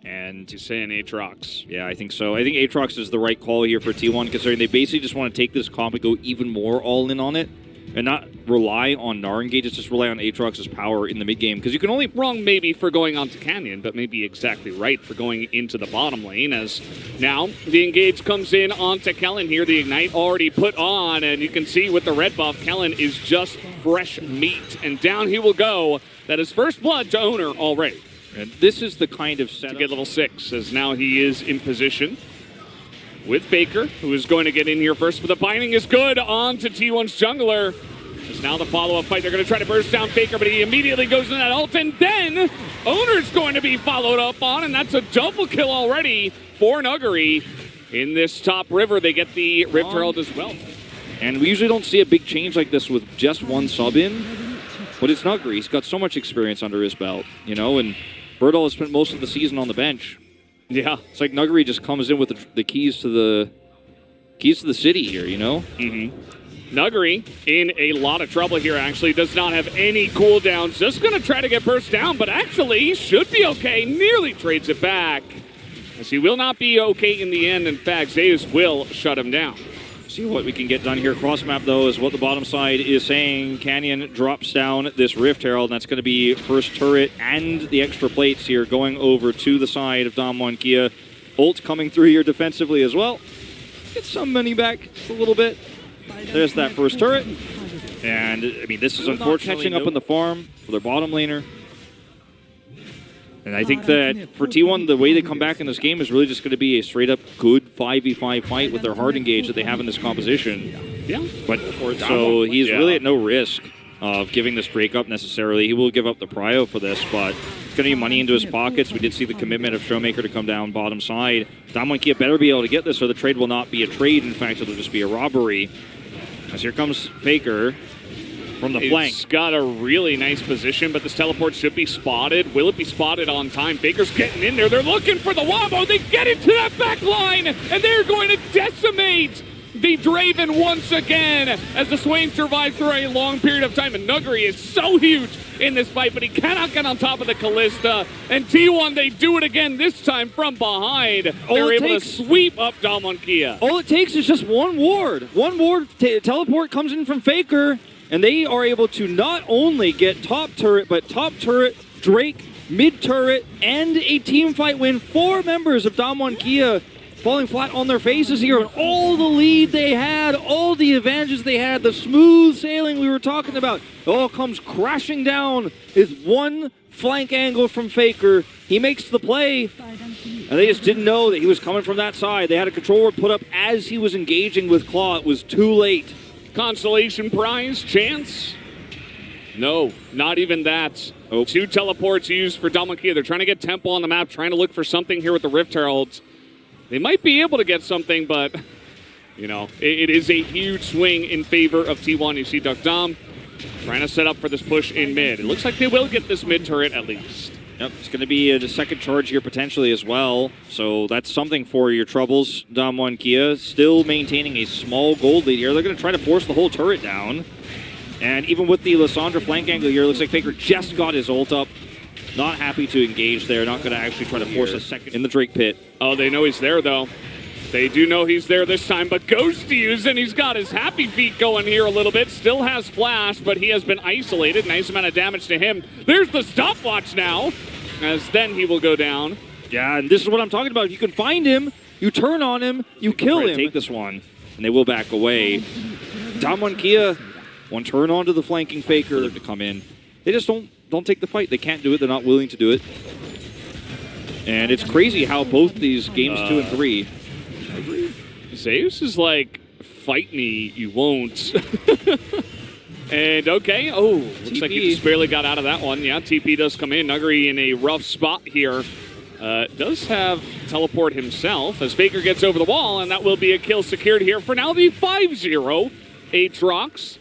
And you saying Aatrox? Yeah, I think so. I think Aatrox is the right call here for T1, considering they basically just want to take this comp and go even more all in on it, and not rely on Gnar engages, just rely on Aatrox's power in the mid game. Because you can only wrong maybe for going onto Canyon, but maybe exactly right for going into the bottom lane. As now the engage comes in onto Kellen here. The ignite already put on, and you can see with the red buff, Kellen is just fresh meat, and down he will go. That is first blood to Owner already. And this is the kind of setup to get level 6, as now he is in position with Faker, who is going to get in here first, but the binding is good on to T1's jungler. As now the follow-up fight, they're going to try to burst down Faker, but he immediately goes into that ult, and then Owner's going to be followed up on, and that's a double kill already for Nuggery. In this top river, they get the Rift Herald as well. And we usually don't see a big change like this with just one sub in, but it's Nuggery. He's got so much experience under his belt, you know, and Birdall has spent most of the season on the bench. Yeah. It's like Nuggery just comes in with the keys to the city here, you know? Mm-hmm. Nuggery in a lot of trouble here, actually. Does not have any cooldowns. Just going to try to get burst down, but actually he should be okay. Nearly trades it back, as he will not be okay in the end. In fact, Zeus will shut him down. See what we can get done here. Cross map, though, is what the bottom side is saying. Canyon drops down this Rift Herald, and that's going to be first turret and the extra plates here going over to the side of Damwon Kia. Ult coming through here defensively as well. Get some money back just a little bit. There's that first turret. And, I mean, this is unfortunately catching up in the farm for their bottom laner. And I think that for T1, the way they come back in this game is really just going to be a straight-up good 5v5 fight with their hard engage that they have in this composition. Yeah. But so he's really at no risk of giving this breakup necessarily. He will give up the prio for this, but it's going to be money into his pockets. We did see the commitment of Showmaker to come down bottom side. Damwon Kia better be able to get this, or the trade will not be a trade. In fact, it'll just be a robbery. As here comes Faker from the flank. He's got a really nice position, but this teleport should be spotted. Will it be spotted on time? Faker's getting in there. They're looking for the wombo. They get into that back line, and they're going to decimate the Draven once again as the Swain survives for a long period of time. And Nuggery is so huge in this fight, but he cannot get on top of the Kalista. And T1, they do it again, this time from behind. They're able to sweep up Damwon Kia. All it takes is just one ward. One ward teleport comes in from Faker, and they are able to not only get top turret, but top turret, Drake, mid turret, and a team fight win. 4 members of Damwon Kia falling flat on their faces here. And all the lead they had, all the advantages they had, the smooth sailing we were talking about, it all comes crashing down. Is one flank angle from Faker. He makes the play, and they just didn't know that he was coming from that side. They had a control ward put up as he was engaging with Claw. It was too late. Consolation prize chance? No, not even that. 2 teleports used for Damwon Kia. They're trying to get Temple on the map, trying to look for something here with the Rift Heralds. They might be able to get something, but, you know, it is a huge swing in favor of T1. You see Duck Dom trying to set up for this push in mid. It looks like they will get this mid turret at least. Yep, it's going to be the second charge here potentially as well. So that's something for your troubles, Damwon Kia. Still maintaining a small gold lead here. They're going to try to force the whole turret down. And even with the Lissandra flank angle here, it looks like Faker just got his ult up. Not happy to engage there. Not going to actually try to force a second in the Drake pit. Oh, they know he's there, though. They do know he's there this time, but Ghost to use, and he's got his happy feet going here a little bit. Still has flash, but he has been isolated. Nice amount of damage to him. There's the stopwatch now, as then he will go down. Yeah, and this is what I'm talking about. If you can find him, you turn on him, you kill him. Take this one, and they will back away. Damwon Kia, one turn onto the flanking Faker to come in. They just don't take the fight. They can't do it. They're not willing to do it. And it's crazy how both these games 2 and 3. Zeus is like, fight me, you won't. And okay, looks like he just barely got out of that one. Yeah, TP does come in. Nuggery in a rough spot here. Does have teleport himself as Faker gets over the wall, and that will be a kill secured here for now. The 5-0 Aatrox.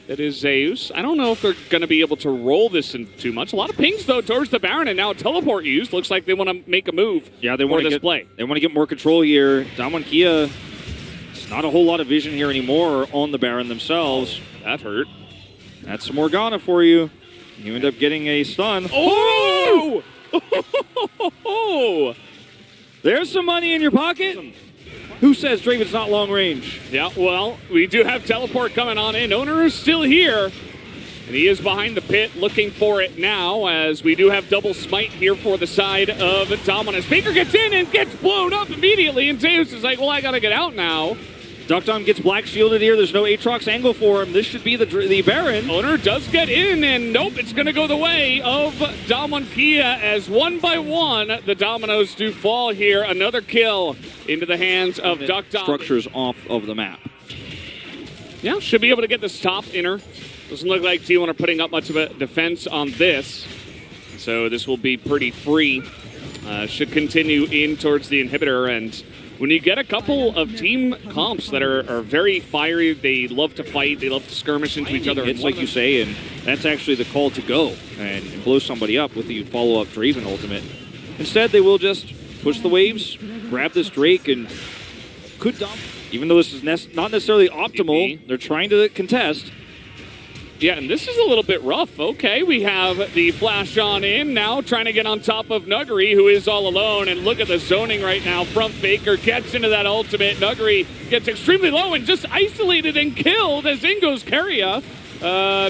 That is Zeus. I don't know if they're going to be able to roll this in too much. A lot of pings, though, towards the Baron, and now a teleport used. Looks like they want to make a move. Yeah, they want to play. They want to get more control here. Damwon Kia, it's not a whole lot of vision here anymore on the Baron themselves. That hurt. That's some Morgana for you. You end up getting a stun. Oh! Oh, There's some money in your pocket. Who says Draven's not long range? yeah, well, we do have teleport coming on in. Owner is still here, and he is behind the pit looking for it now, as we do have double smite here for the side of Dominus. Faker gets in and gets blown up immediately, and Zeus is like, well, I gotta get out now. Duckdom gets black shielded here. There's no Aatrox angle for him. This should be the Baron. Owner does get in, and nope, it's going to go the way of Damwon Kia, as one by one, the dominoes do fall here. Another kill into the hands of Duckdom. Structures off of the map. Yeah, should be able to get this top inner. Doesn't look like T1 are putting up much of a defense on this, so this will be pretty free. Should continue in towards the inhibitor, and when you get a couple of team comps that are very fiery, they love to fight, they love to skirmish into each other. It's like you say, and that's actually the call to go and blow somebody up with the follow-up Draven ultimate. Instead, they will just push the waves, grab this Drake, and could dump. Even though this is not necessarily optimal, they're trying to contest. Yeah, and this is a little bit rough. Okay, we have the flash on in now, trying to get on top of Nuggery, who is all alone. And look at the zoning right now from Faker. Gets into that ultimate. Nuggery gets extremely low and just isolated and killed as in goes Keria.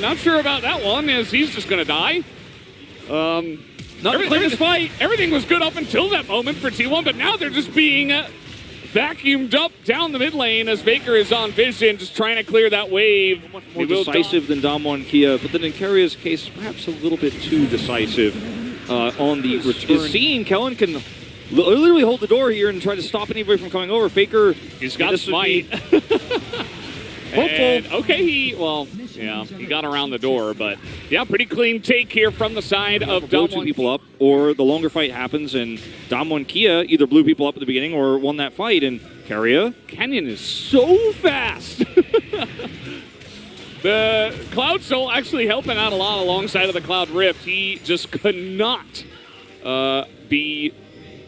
Not sure about that one, as he's just going to die. Not the cleanest fight. Everything was good up until that moment for T1, but now they're just being vacuumed up down the mid lane as Faker is on vision, just trying to clear that wave. Much more decisive than Damwon Kia, but then in Keria's case, perhaps a little bit too decisive on the return. Is seeing Kellen can literally hold the door here and try to stop anybody from coming over. Faker, he's got smite. Hopeful. Okay, he got around the door, but yeah, pretty clean take here from the side of blow Damwon. two people up, or the longer fight happens, and Damwon Kia either blew people up at the beginning or won that fight, and Keria. Canyon is so fast. The Cloud Soul actually helping out a lot alongside of the Cloud Rift. He just could not be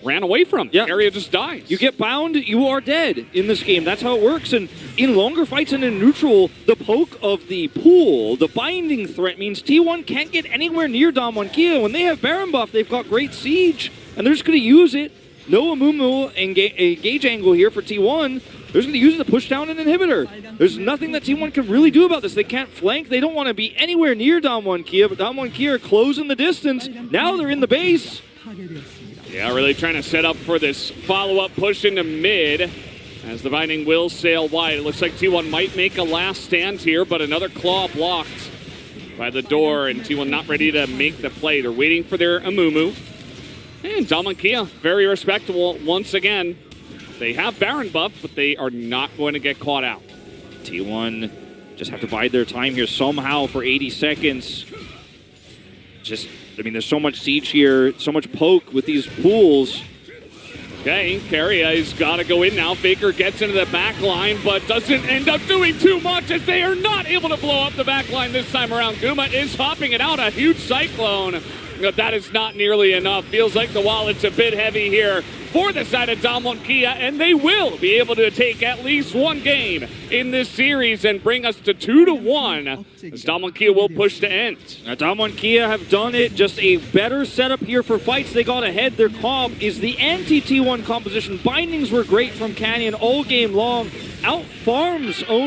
ran away from. Yeah. Area just dies. You get bound, you are dead in this game. That's how it works. And in longer fights and in neutral, the poke of the pool, the binding threat means T1 can't get anywhere near Damwon Kia. When they have Baron buff, they've got great siege, and they're just going to use it. No Amumu engage angle here for T1. They're just going to use it to push down an inhibitor. There's nothing that T1 can really do about this. They can't flank. They don't want to be anywhere near Damwon Kia, but Damwon Kia are closing the distance. Now they're in the base. Yeah, really trying to set up for this follow-up push into mid as the Binding will sail wide. It looks like T1 might make a last stand here, but another claw blocked by the door, and T1 not ready to make the play. They're waiting for their Amumu. And Damwon Kia, very respectable once again. They have Baron buff, but they are not going to get caught out. T1 just have to bide their time here somehow for 80 seconds. There's so much siege here, so much poke with these pools. Okay, Keria got to go in now. Faker gets into the back line, but doesn't end up doing too much as they are not able to blow up the back line this time around. Guma is hopping it out, a huge cyclone. But that is not nearly enough. Feels like the wallet's a bit heavy here for the side of Damwon Kia, and they will be able to take at least one game in this series and bring us to 2-1 as Damwon Kia will push to end. Now, Damwon Kia have done it. Just a better setup here for fights. They got ahead. Their comp is the anti-T1 composition. Bindings were great from Canyon all game long. Out farms own